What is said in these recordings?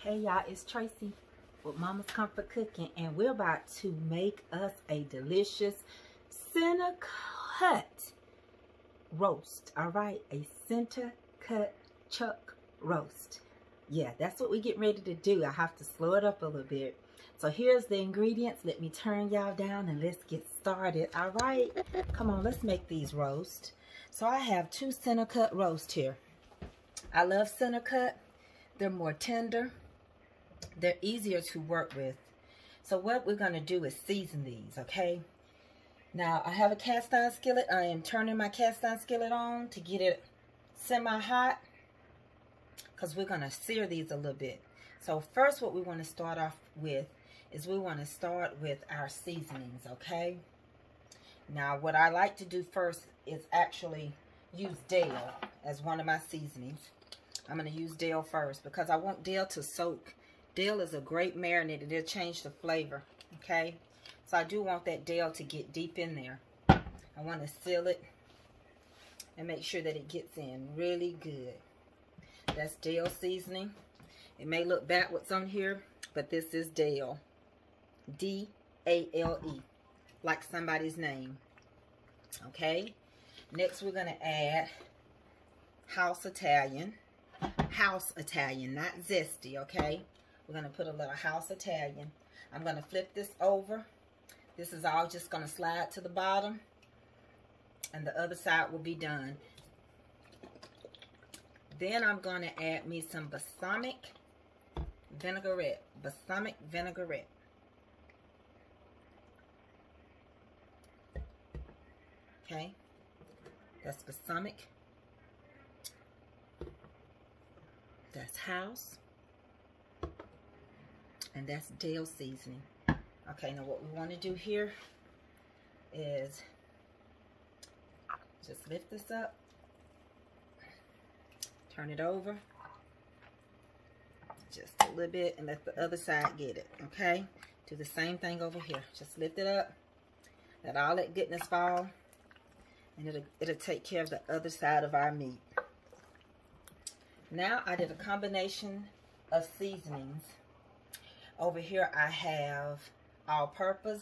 Hey y'all, it's Tracy with Mama's Comfort Cooking, and we're about to make us a delicious center cut roast. All right, a center cut chuck roast. Yeah, that's what we get ready to do. I have to slow it up a little bit. So here's the ingredients. Let me turn y'all down and let's get started. All right, come on, let's make these roast. So I have 2 center cut roast here. I love center cut. They're more tender. They're easier to work with. So what we're going to do is season these, okay? Now, I have a cast iron skillet. I am turning my cast iron skillet on to get it semi-hot, because we're going to sear these a little bit. So first, what we want to start off with is we want to start with our seasonings, okay? Now, what I like to do first is actually use dill as one of my seasonings. I'm going to use dill first because I want dill to soak. Dill is a great marinade. It'll change the flavor, okay? So I do want that dill to get deep in there. I want to seal it and make sure that it gets in really good. That's dill seasoning. It may look backwards on here, but this is dill. D-A-L-E, like somebody's name, okay? Next, we're going to add house Italian, not zesty, okay? We're going to put a little house Italian. I'm going to flip this over. This is all just going to slide to the bottom, and the other side will be done. Then I'm going to add me some balsamic vinaigrette. Okay, that's balsamic. That's house. And that's dill seasoning. Okay, now what we want to do here is just lift this up, turn it over just a little bit, and let the other side get it, okay? Do the same thing over here. Just lift it up, let all that goodness fall, and it'll take care of the other side of our meat. Now I did a combination of seasonings. Over here I have all-purpose,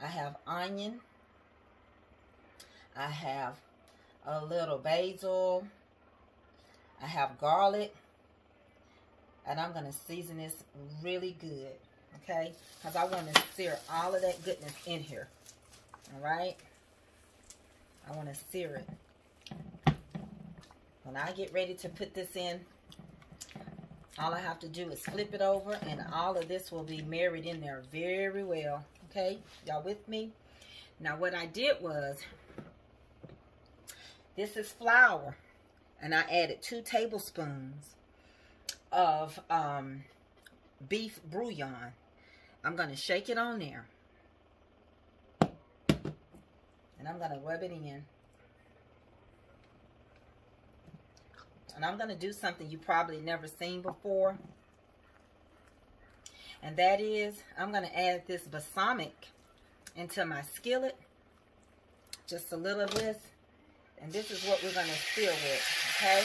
I have onion, I have a little basil, I have garlic, and I'm going to season this really good, okay? Because I want to sear all of that goodness in here, all right? I want to sear it. When I get ready to put this in, all I have to do is flip it over, and all of this will be married in there very well. Okay, y'all with me? Now what I did was, this is flour, and I added 2 tablespoons of beef bouillon. I'm going to shake it on there, and I'm going to rub it in. And I'm going to do something you probably never seen before. And that is, I'm going to add this balsamic into my skillet. Just a little of this. And this is what we're going to sear with, okay?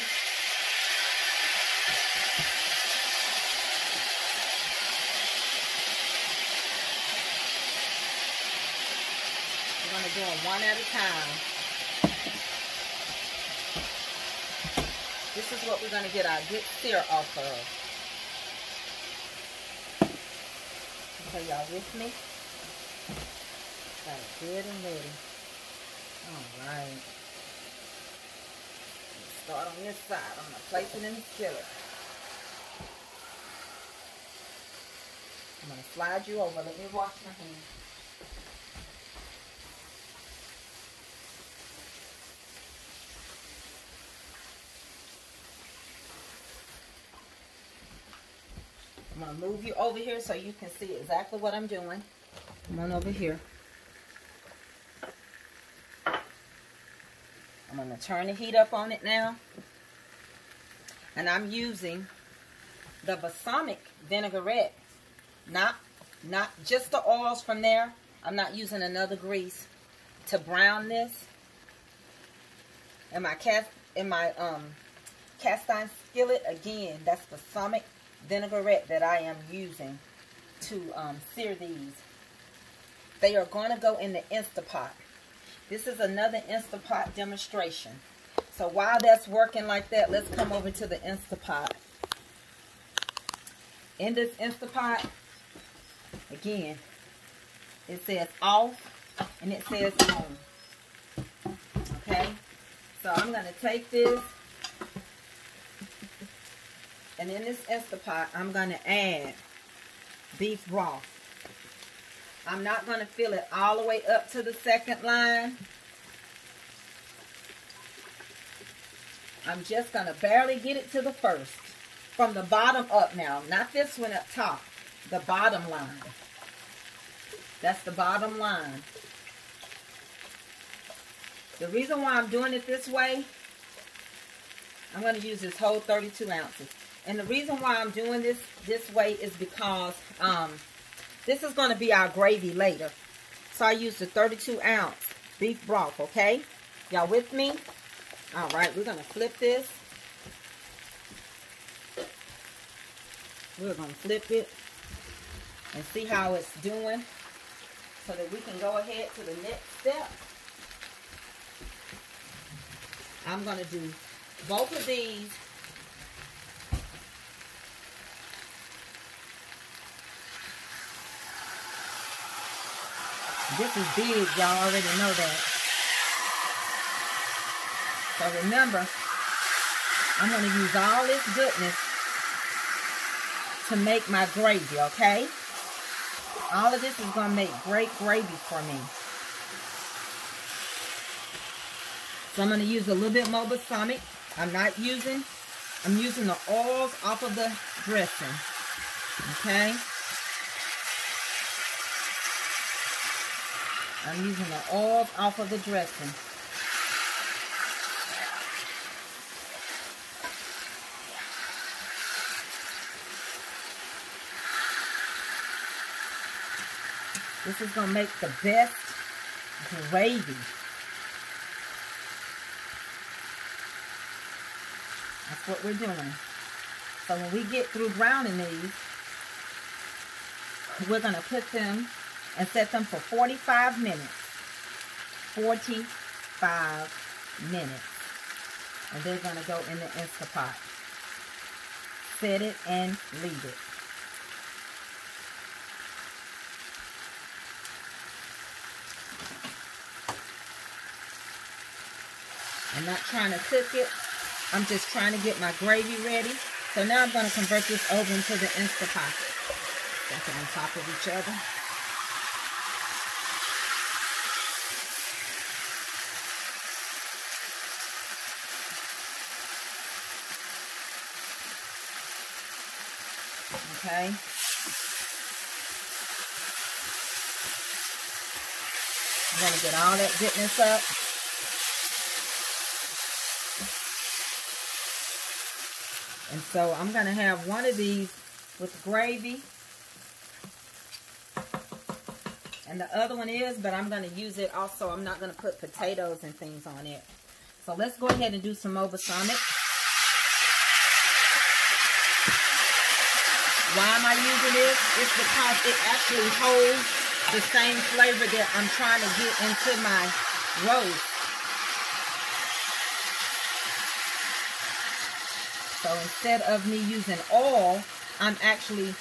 We're going to do them one at a time. This is what we're going to get our good sear off of. Okay, y'all with me? Got it good and ready. Alright. Let's start on this side. I'm going to place it in the skillet. I'm going to slide you over. Let me wash my hands. I'm going to move you over here so you can see exactly what I'm doing. Come on over here. I'm going to turn the heat up on it now. And I'm using the balsamic vinaigrette. Not just the oils from there. I'm not using another grease to brown this. In my cast iron skillet, again, that's balsamic vinaigrette that I am using to sear these. They are going to go in the Instapot. This is another Instapot demonstration. So while that's working like that, let's come over to the Instapot. In this Instapot, again, it says off and it says on. Okay? So I'm going to take this, and in this Instapot, I'm going to add beef broth. I'm not going to fill it all the way up to the second line. I'm just going to barely get it to the first. From the bottom up now. Not this one up top. The bottom line. That's the bottom line. The reason why I'm doing it this way, I'm going to use this whole 32 ounces. And the reason why I'm doing this way is because this is going to be our gravy later. So I use the 32 ounce beef broth, okay? Y'all with me? All right, we're going to flip this. We're going to flip it and see how it's doing so that we can go ahead to the next step. I'm going to do both of these. This is big, y'all already know that. So remember, I'm going to use all this goodness to make my gravy, okay? All of this is going to make great gravy for me. So I'm going to use a little bit more balsamic. I'm using the oils off of the dressing, okay? I'm using the oils off of the dressing. This is going to make the best gravy. That's what we're doing. So when we get through browning these, we're going to put them and set them for 45 minutes. 45 minutes. And they're going to go in the Instapot. Set it and leave it. I'm not trying to cook it. I'm just trying to get my gravy ready. So now I'm going to convert this over into the Instapot. Stack it on top of each other. Okay. I'm going to get all that goodness up. And so I'm going to have one of these with gravy. And the other one is, but I'm going to use it also. I'm not going to put potatoes and things on it. So let's go ahead and do some more balsamic. Why am I using this? It's because it actually holds the same flavor that I'm trying to get into my roast. So instead of me using oil, I'm actually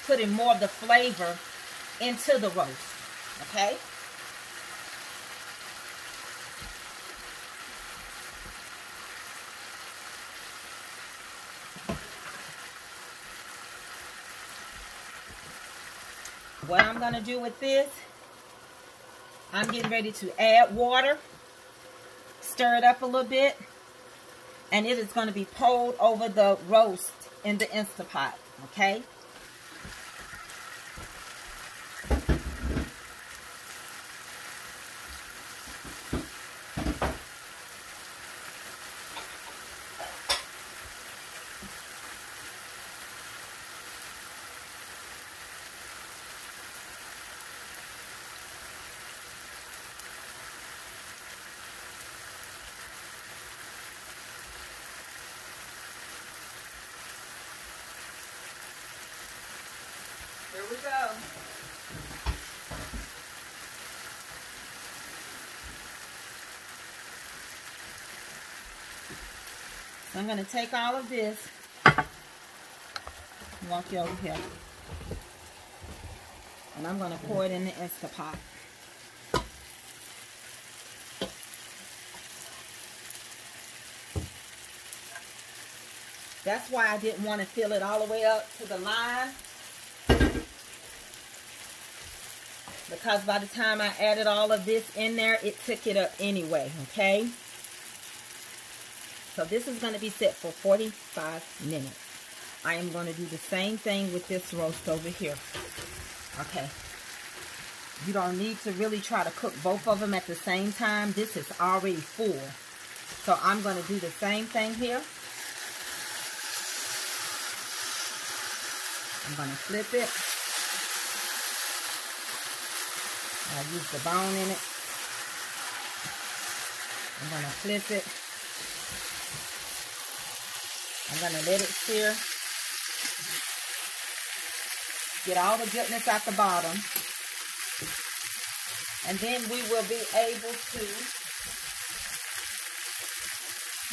putting more of the flavor into the roast. Okay? What I'm going to do with this, I'm getting ready to add water, stir it up a little bit, and it is going to be poured over the roast in the Instapot, okay? Here we go. So I'm going to take all of this, walk you over here, and I'm going to pour it in the Instapot. That's why I didn't want to fill it all the way up to the line, because by the time I added all of this in there, it took it up anyway, okay? So this is going to be set for 45 minutes. I am going to do the same thing with this roast over here. Okay. You don't need to really try to cook both of them at the same time. This is already full. So I'm going to do the same thing here. I'm going to flip it. I'll use the bone in it. I'm going to flip it. I'm going to let it sear. Get all the goodness at the bottom. And then we will be able to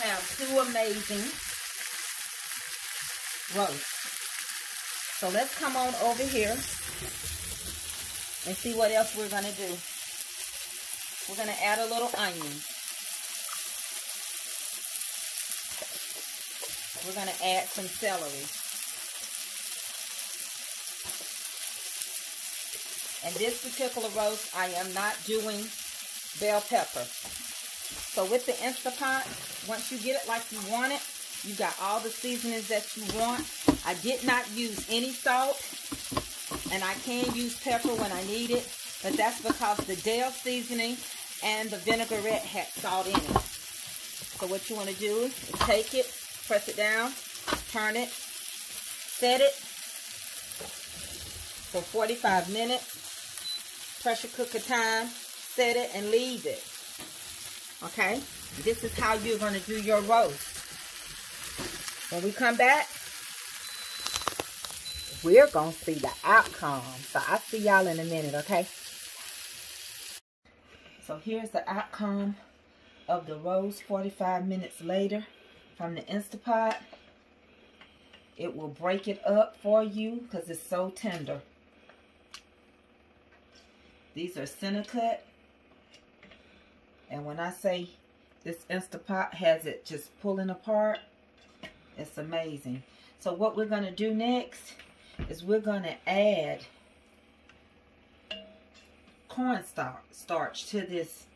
have two amazing roasts. So let's come on over here and see what else we're going to do. We're going to add a little onion. We're going to add some celery. And this particular roast, I am not doing bell pepper. So with the Instapot, once you get it like you want it, you got all the seasonings that you want. I did not use any salt, and I can use pepper when I need it, but that's because the Dale seasoning and the vinaigrette had salt in it. So what you want to do is take it, press it down, turn it, set it for 45 minutes, pressure cooker time, set it and leave it. Okay, this is how you're going to do your roast. When we come back, we're going to see the outcome. So I'll see y'all in a minute, okay? So here's the outcome of the roast 45 minutes later from the Instapot. It will break it up for you because it's so tender. These are center cut. And when I say this Instapot has it just pulling apart, it's amazing. So what we're going to do next is we're going to add cornstarch to this.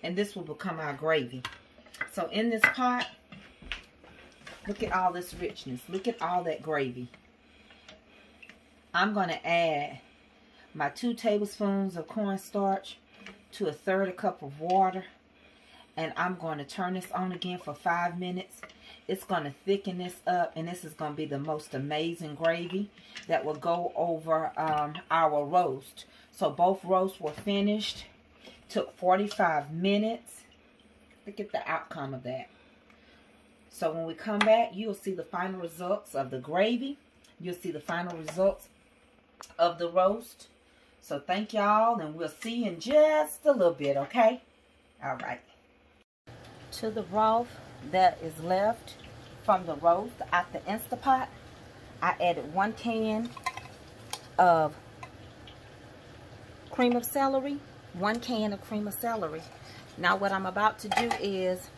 And this will become our gravy. So in this pot, look at all this richness. Look at all that gravy. I'm going to add my 2 tablespoons of cornstarch to 1/3 cup of water. And I'm going to turn this on again for 5 minutes. It's going to thicken this up, and this is going to be the most amazing gravy that will go over our roast. So both roasts were finished. Took 45 minutes. Look at the outcome of that. So when we come back, you'll see the final results of the gravy. You'll see the final results of the roast. So thank y'all, and we'll see you in just a little bit, okay? All right. To the broth that is left from the roast at the Instapot, I added 1 can of cream of celery. 1 can of cream of celery. Now what I'm about to do is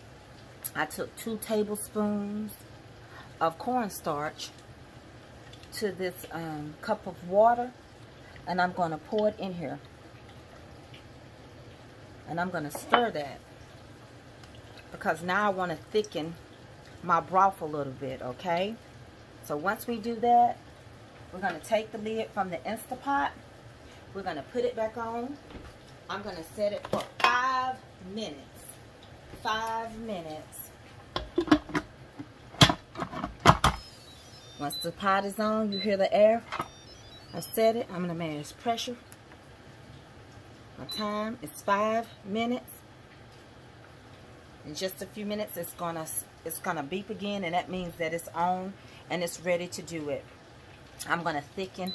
I took 2 tablespoons of cornstarch to this cup of water, and I'm going to pour it in here. And I'm going to stir that because now I want to thicken my broth a little bit, okay? So once we do that, we're going to take the lid from the Instapot. We're going to put it back on. I'm going to set it for 5 minutes. 5 minutes. Once the pot is on, you hear the air. I've set it. I'm going to manage pressure. My time is 5 minutes. In just a few minutes, it's gonna beep again, and that means that it's on and it's ready to do it. I'm going to thicken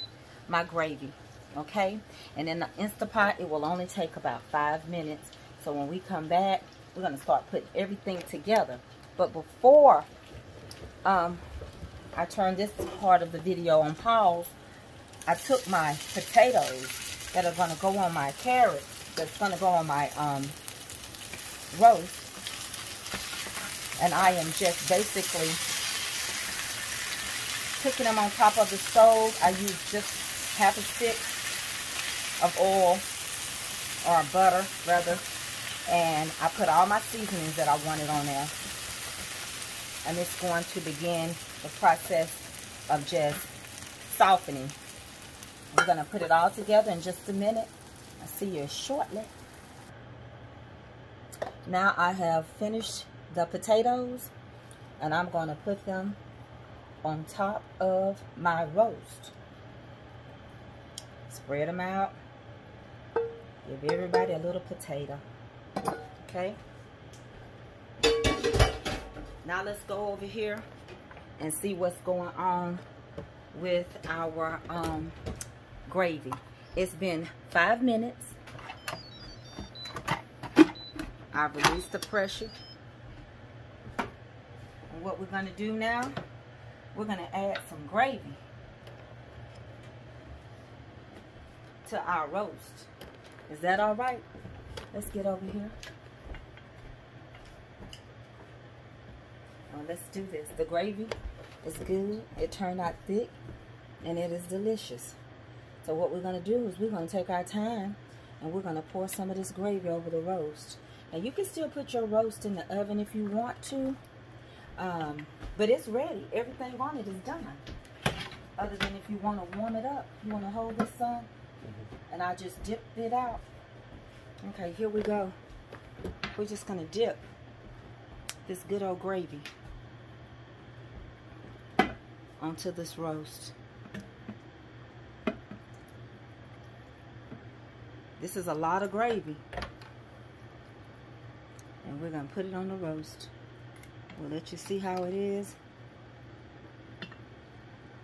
my gravy, okay? And in the Instapot, it will only take about 5 minutes. So when we come back, we're going to start putting everything together. But before I turn this part of the video on pause, I took my potatoes that are going to go on my carrots, that's going to go on my roast, and I am just basically cooking them on top of the stove. I use just half a stick of oil, or butter rather, and I put all my seasonings that I wanted on there. And it's going to begin the process of just softening. We're going to put it all together in just a minute. I'll see you shortly. Now I have finished the potatoes, and I'm going to put them on top of my roast. Spread them out. Give everybody a little potato. Okay? Now let's go over here and see what's going on with our gravy. It's been 5 minutes. I've released the pressure. And what we're going to do now, we're going to add some gravy to our roast. Is that all right? Let's get over here. Well, let's do this. The gravy is good. It turned out thick, and it is delicious. So what we're going to do is we're going to take our time, and we're going to pour some of this gravy over the roast. And you can still put your roast in the oven if you want to, but it's ready. Everything on it is done. Other than if you want to warm it up, you want to hold this on, and I just dip it out. Okay, here we go. We're just going to dip this good old gravy onto this roast. This is a lot of gravy. And we're going to put it on the roast. We'll let you see how it is.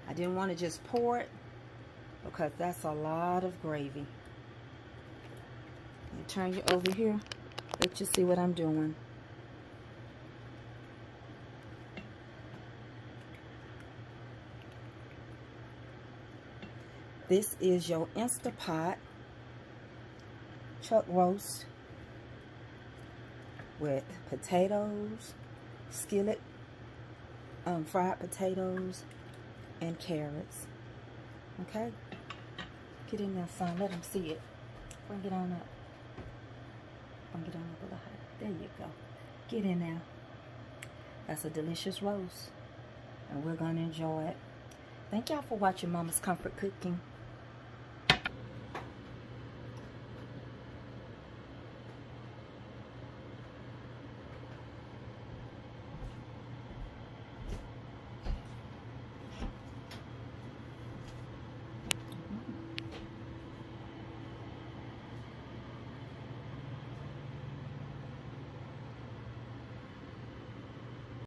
I didn't want to just pour it because that's a lot of gravy. Let me turn you over here. Let you see what I'm doing. This is your Instapot chuck roast with potatoes, skillet fried potatoes, and carrots. Okay? Get in there, son. Let them see it. Bring it on up. Bring it on up a little higher. There you go. Get in there. That's a delicious roast, and we're going to enjoy it. Thank y'all for watching Mama's Comfort Cooking.